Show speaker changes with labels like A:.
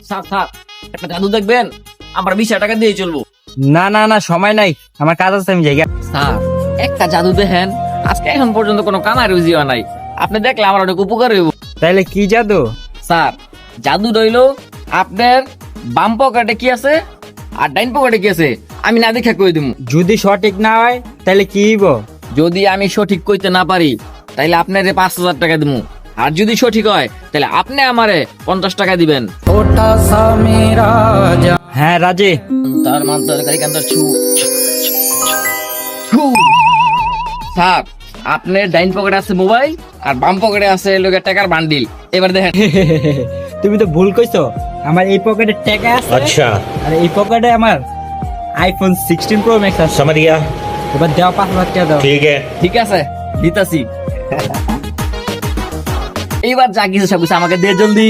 A: Sir sir একটা জাদু দেখবেন, আমরা 20,000 টাকা দিয়ে চলবো।
B: না না না, সময় নাই, আমার কাজ আছে, আমি জায়গা।
A: স্যার একটা জাদু দেখেন, আজকে এখন পর্যন্ত কোনো কামাই রুজিও নাই, আপনি দেখলে আমার অনেক উপকার হইব।
B: তাইলে কি জাদু?
A: স্যার জাদু রইলো, আপনার বাম পকেটে কি আছে আর ডাইন পকেটে কি আছে আমি না দেখে কই দিমু।
B: যদি সঠিক না হয় তাহলে কি হইব?
A: যদি আমি সঠিক কইতে না পারি তাইলে আপনারে 5,000 টাকা দিমু, আর যদি সঠিক হয় তাহলে আপনি আমারে 50 টাকা দিবেন।
B: হ্যাঁ রাজি।
A: তার মান তরকারি কান্দার ছু ছু। স্যার আপনার ডাইন পকেটে আছে মোবাইল আর বাম পকেটে আছে লোকের টাকার বান্ডিল, এবার দেখেন।
B: তুমি তো ভুল কইছো, আমার এই পকেটে টাকা আছে,
C: अच्छा
B: আর এই পকেটে আমার আইফোন 16 প্রো ম্যাক্স আছে।
C: समझ गया
B: এবার দেওয়া 5,000 টাকা দাও।
C: ठीक है
A: ঠিক আছে দিতাছি। এইবার যা কিছু সব কিছু আমাকে দে জলদি।